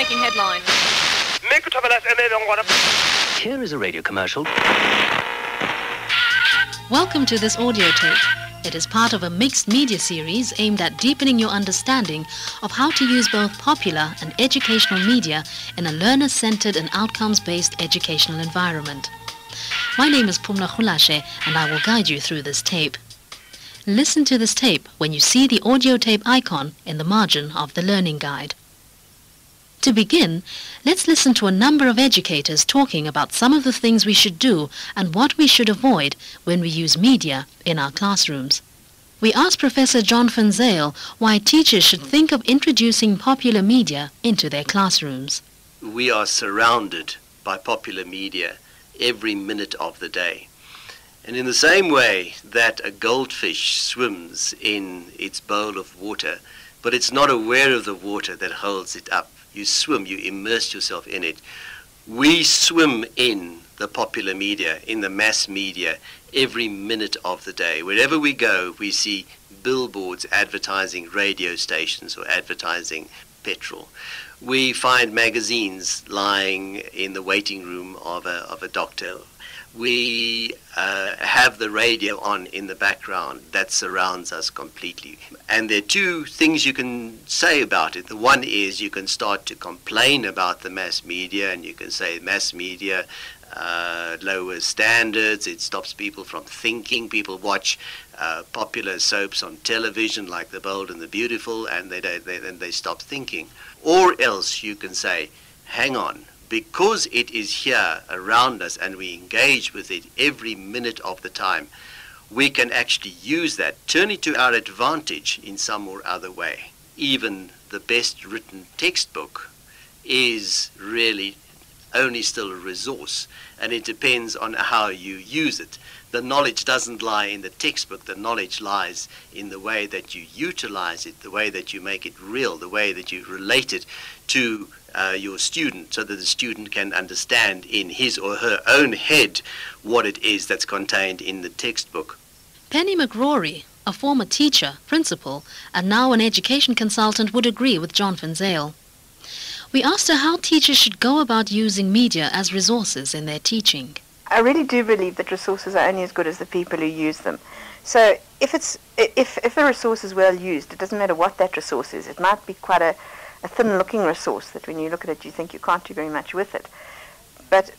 breaking headline. Here is a radio commercial. Welcome to this audio tape. It is part of a mixed media series aimed at deepening your understanding of how to use both popular and educational media in a learner-centered and outcomes-based educational environment. My name is Pumla Khulashe, and I will guide you through this tape. Listen to this tape when you see the audio tape icon in the margin of the learning guide. To begin, let's listen to a number of educators talking about some of the things we should do and what we should avoid when we use media in our classrooms. We asked Professor John van Zyl why teachers should think of introducing popular media into their classrooms. We are surrounded by popular media every minute of the day. And in the same way that a goldfish swims in its bowl of water, but it's not aware of the water that holds it up, you swim, you immerse yourself in it. We swim in the popular media, in the mass media, every minute of the day. Wherever we go, we see billboards advertising radio stations or advertising petrol. We find magazines lying in the waiting room of a doctor. We have the radio on in the background that surrounds us completely. And there are two things you can say about it. The one is you can start to complain about the mass media, and you can say mass media lowers standards, it stops people from thinking. People watch popular soaps on television like The Bold and the Beautiful, and they stop thinking. Or else you can say, hang on, because it is here around us and we engage with it every minute of the time, we can actually use that, turn it to our advantage in some or other way. Even the best written textbook is really only still a resource, and it depends on how you use it. The knowledge doesn't lie in the textbook, the knowledge lies in the way that you utilize it, the way that you make it real, the way that you relate it to your student, so that the student can understand in his or her own head what it is that's contained in the textbook. Penny McRory, a former teacher, principal, and now an education consultant, would agree with John van Zyl. We asked her how teachers should go about using media as resources in their teaching. I really do believe that resources are only as good as the people who use them. So if a resource is well used, it doesn't matter what that resource is. It might be quite a thin-looking resource that when you look at it you think you can't do very much with it. But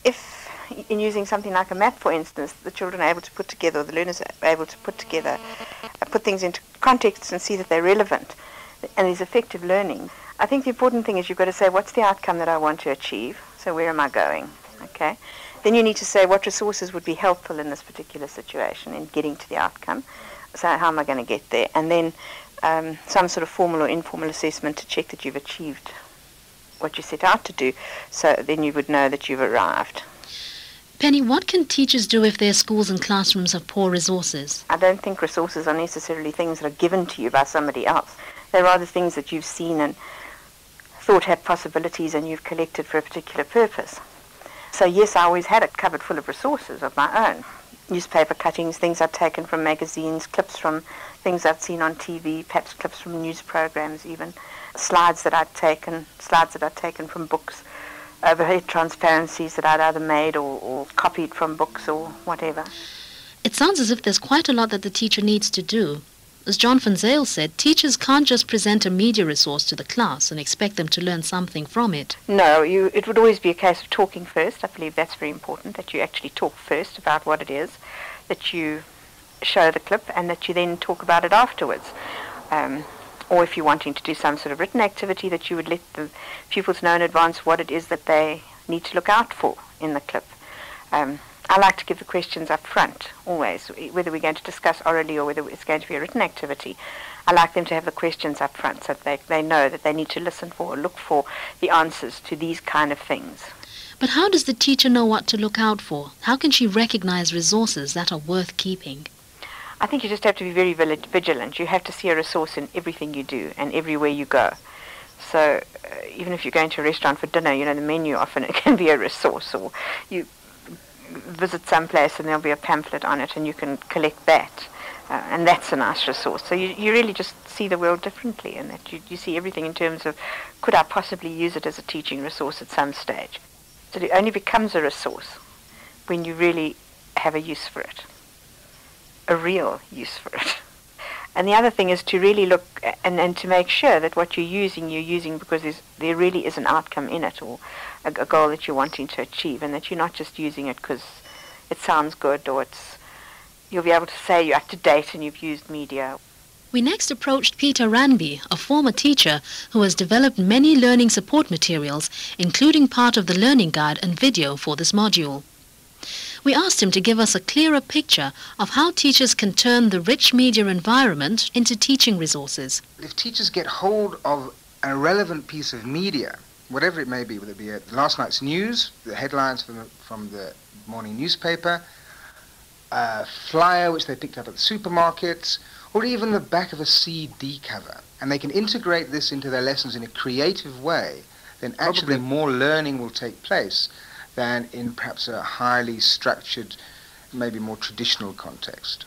if in using something like a map, for instance, the children are able to put together, or the learners are able to put together, put things into context and see that they're relevant and is effective learning. I think the important thing is you've got to say, what's the outcome that I want to achieve? So where am I going? Okay. Then you need to say what resources would be helpful in this particular situation in getting to the outcome. So how am I going to get there? And then some sort of formal or informal assessment to check that you've achieved what you set out to do. So then you would know that you've arrived. Penny, what can teachers do if their schools and classrooms have poor resources? I don't think resources are necessarily things that are given to you by somebody else. They're rather things that you've seen and thought had possibilities and you've collected for a particular purpose. So yes, I always had a cupboard full of resources of my own. Newspaper cuttings, things I'd taken from magazines, clips from things I'd seen on TV, perhaps clips from news programs even, slides that I'd taken from books, overhead transparencies that I'd either made or copied from books or whatever. It sounds as if there's quite a lot that the teacher needs to do. As John van Zyl said, teachers can't just present a media resource to the class and expect them to learn something from it. No, it would always be a case of talking first. I believe that's very important, that you actually talk first about what it is, that you show the clip, and that you then talk about it afterwards. Or if you're wanting to do some sort of written activity, that you would let the pupils know in advance what it is that they need to look out for in the clip. I like to give the questions up front, always, whether we're going to discuss orally or whether it's going to be a written activity. I like them to have the questions up front so that they know that they need to listen for or look for the answers to these kind of things. But how does the teacher know what to look out for? How can she recognize resources that are worth keeping? I think you just have to be very vigilant. You have to see a resource in everything you do and everywhere you go. So even if you're going to a restaurant for dinner, the menu often it can be a resource, or you visit some place and there'll be a pamphlet on it and you can collect that. And that's a nice resource. So you really just see the world differently, and that you see everything in terms of, could I possibly use it as a teaching resource at some stage? So it only becomes a resource when you really have a use for it, a real use for it. And the other thing is to really look and to make sure that what you're using because there really is an outcome in it, or a goal that you're wanting to achieve, and that you're not just using it because it sounds good, or you'll be able to say you're up to date and you've used media. We next approached Peter Ranby, a former teacher who has developed many learning support materials, including part of the learning guide and video for this module. We asked him to give us a clearer picture of how teachers can turn the rich media environment into teaching resources. If teachers get hold of a relevant piece of media, whatever it may be, whether it be last night's news, the headlines from the morning newspaper, a flyer which they picked up at the supermarkets, or even the back of a CD cover, and they can integrate this into their lessons in a creative way, then actually more learning will take place than in perhaps a highly structured, maybe more traditional context.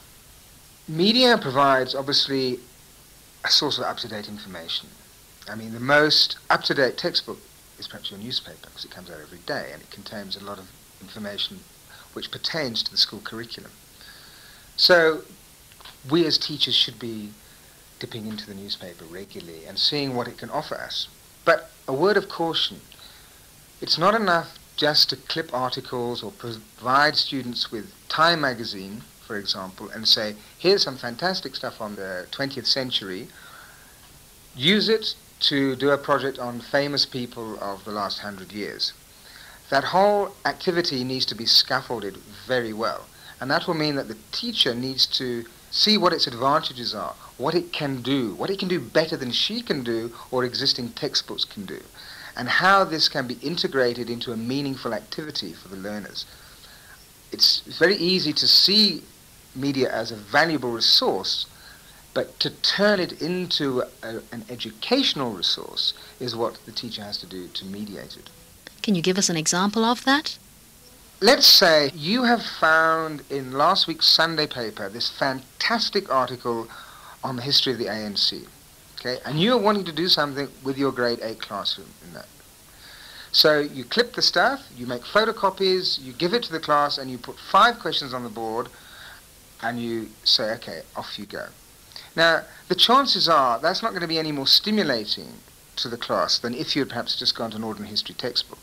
Media provides, obviously, a source of up-to-date information. I mean, the most up-to-date textbook is perhaps your newspaper, because it comes out every day, and it contains a lot of information which pertains to the school curriculum. So we as teachers should be dipping into the newspaper regularly and seeing what it can offer us. But a word of caution, it's not enough just to clip articles or provide students with Time magazine, for example, and say, here's some fantastic stuff on the 20th century, use it to do a project on famous people of the last 100 years. That whole activity needs to be scaffolded very well, and that will mean that the teacher needs to see what its advantages are, what it can do better than she can do or existing textbooks can do, and how this can be integrated into a meaningful activity for the learners. It's very easy to see media as a valuable resource, but to turn it into an educational resource is what the teacher has to do to mediate it. Can you give us an example of that? Let's say you have found in last week's Sunday paper this fantastic article on the history of the ANC. Okay, and you're wanting to do something with your grade 8 classroom in that. So you clip the stuff, you make photocopies, you give it to the class, and you put 5 questions on the board, and you say, okay, off you go. Now, the chances are that's not going to be any more stimulating to the class than if you had perhaps just gone to an ordinary history textbook.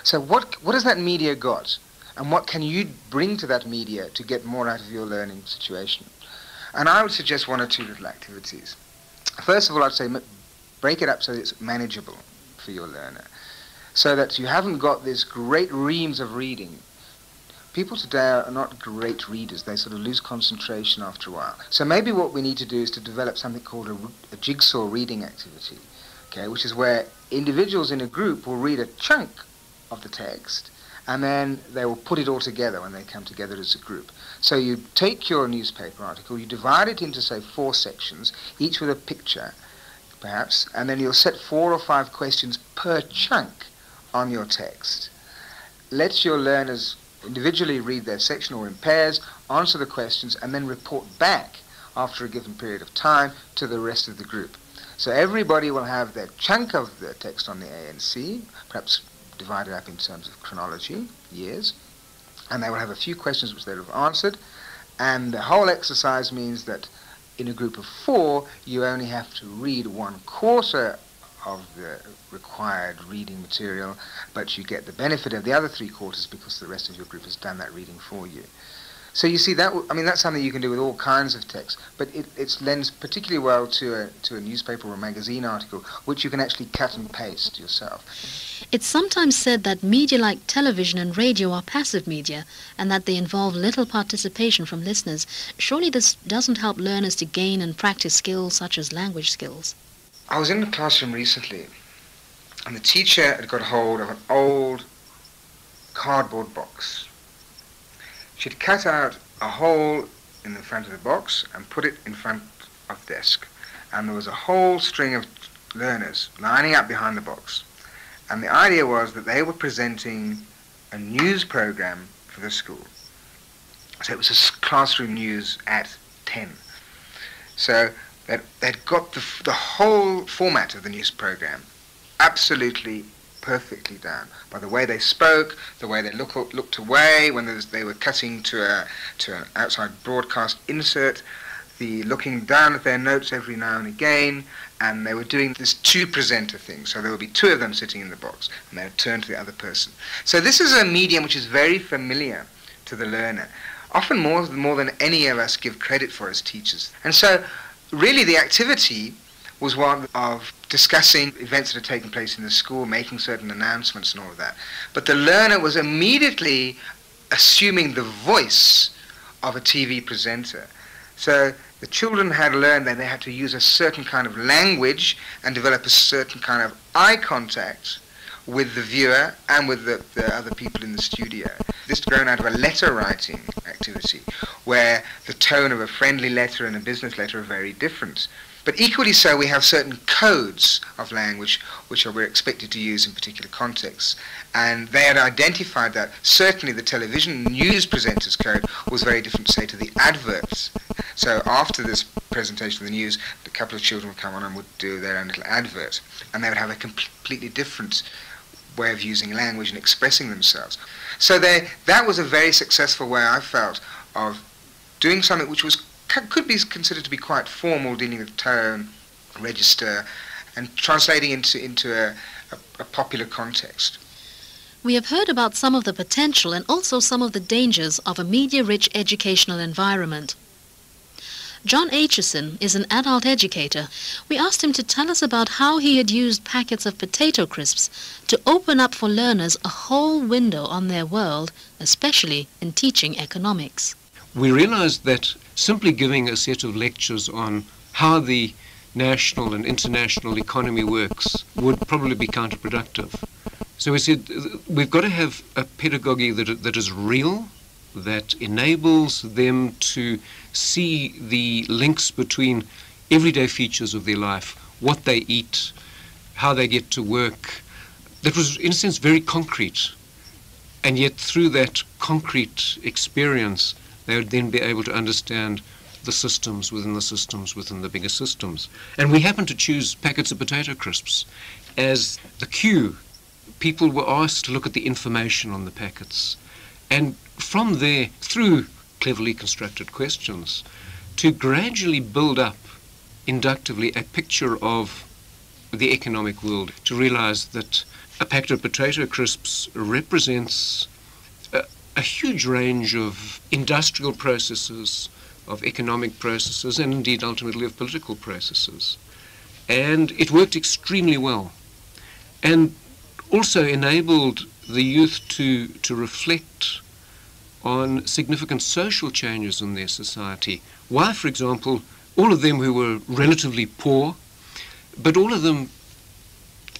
So what has that media got? And what can you bring to that media to get more out of your learning situation? And I would suggest 1 or 2 little activities. First of all, I'd say break it up so that it's manageable for your learner, so that you haven't got this great reams of reading. People today are not great readers. They sort of lose concentration after a while. So maybe what we need to do is to develop something called a jigsaw reading activity, okay, which is where individuals in a group will read a chunk of the text, and then they will put it all together when they come together as a group. So you take your newspaper article, you divide it into, say, 4 sections, each with a picture, perhaps, and then you'll set 4 or 5 questions per chunk on your text. Let your learners individually read their section or in pairs, answer the questions, and then report back after a given period of time to the rest of the group. So everybody will have their chunk of the text on the ANC, perhaps divided up in terms of chronology, years, and they will have a few questions which they will have answered, and the whole exercise means that in a group of 4, you only have to read 1/4 of the required reading material, but you get the benefit of the other 3/4 because the rest of your group has done that reading for you. So you see, that's something you can do with all kinds of text, but it lends particularly well to a newspaper or a magazine article, which you can actually cut and paste yourself. It's sometimes said that media like television and radio are passive media, and that they involve little participation from listeners. Surely this doesn't help learners to gain and practice skills such as language skills. I was in a classroom recently, and the teacher had got hold of an old cardboard box. She'd cut out a hole in the front of the box and put it in front of the desk. And there was a whole string of learners lining up behind the box. And the idea was that they were presenting a news program for the school. So it was a classroom news at 10. So they'd got the whole format of the news program absolutely perfectly down, by the way they spoke, the way they looked away when they were cutting to an outside broadcast insert, the looking down at their notes every now and again, and they were doing this two-presenter thing. So there would be two of them sitting in the box, and they would turn to the other person. So this is a medium which is very familiar to the learner, often more than any of us give credit for as teachers. And so really the activity was one of discussing events that had taken place in the school, making certain announcements and all of that. But the learner was immediately assuming the voice of a TV presenter. So the children had learned that they had to use a certain kind of language and develop a certain kind of eye contact with the viewer and with the other people in the studio. This grown out of a letter writing activity where the tone of a friendly letter and a business letter are very different. But equally so, we have certain codes of language which we're expected to use in particular contexts. And they had identified that certainly the television news presenter's code was very different, say, to the adverts. So after this presentation of the news, a couple of children would come on and would do their own little advert. And they would have a completely different way of using language and expressing themselves. So that was a very successful way, I felt, of doing something which could be considered to be quite formal, dealing with tone, register, and translating into a popular context. We have heard about some of the potential and also some of the dangers of a media-rich educational environment. John Aitchison is an adult educator. We asked him to tell us about how he had used packets of potato crisps to open up for learners a whole window on their world, especially in teaching economics. We realized that simply giving a set of lectures on how the national and international economy works would probably be counterproductive. So we said we've got to have a pedagogy that is real, that enables them to see the links between everyday features of their life, what they eat, how they get to work. That was, in a sense, very concrete. And yet through that concrete experience, they would then be able to understand the systems within the bigger systems. And we happened to choose packets of potato crisps as the cue. People were asked to look at the information on the packets. And from there, through cleverly constructed questions, to gradually build up inductively a picture of the economic world, to realize that a packet of potato crisps represents a huge range of industrial processes, of economic processes, and indeed ultimately of political processes. And it worked extremely well, and also enabled the youth to reflect on significant social changes in their society. Why, for example, all of them who were relatively poor, but all of them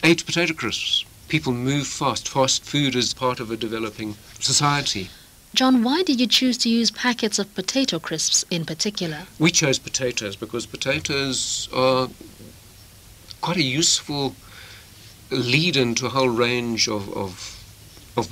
ate potato crisps. People move fast. Fast food is part of a developing society. John, why did you choose to use packets of potato crisps in particular? We chose potatoes because potatoes are quite a useful lead-in to a whole range of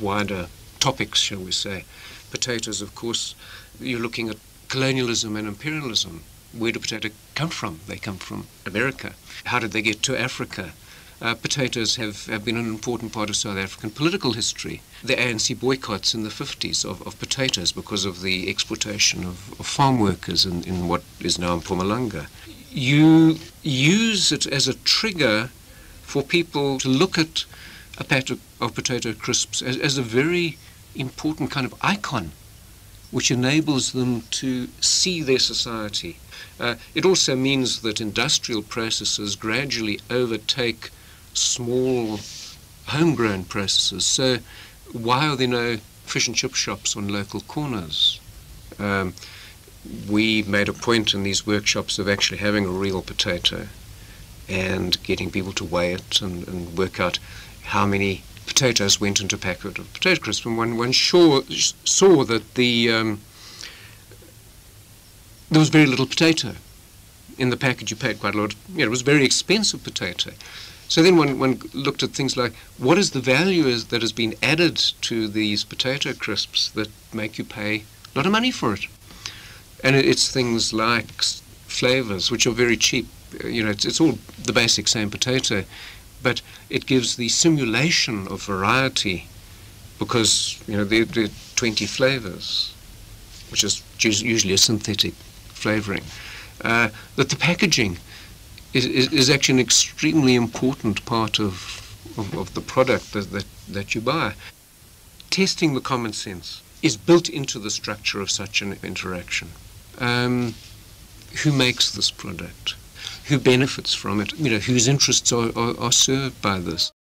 wider topics, shall we say. Potatoes, of course, you're looking at colonialism and imperialism. Where do potatoes come from? They come from America. How did they get to Africa? Potatoes have been an important part of South African political history. The ANC boycotts in the 50s of potatoes because of the exploitation of farm workers in what is now Mpumalanga. You use it as a trigger for people to look at a packet of potato crisps as a very important kind of icon, which enables them to see their society. It also means that industrial processes gradually overtake small homegrown processes. So why are there no fish and chip shops on local corners? We made a point in these workshops of actually having a real potato and getting people to weigh it and work out how many potatoes went into a packet of potato crisps. And one saw that there was very little potato in the package. You paid quite a lot. It was very expensive potato. So then one looked at things like, what is the value that has been added to these potato crisps that make you pay a lot of money for it? And it's things like flavors, which are very cheap. It's all the basic same potato, but it gives the simulation of variety because, there are 20 flavors, which is usually a synthetic flavoring. That the packaging is actually an extremely important part of the product that you buy. Testing the common sense is built into the structure of such an interaction. Who makes this product? Who benefits from it? Whose interests are served by this?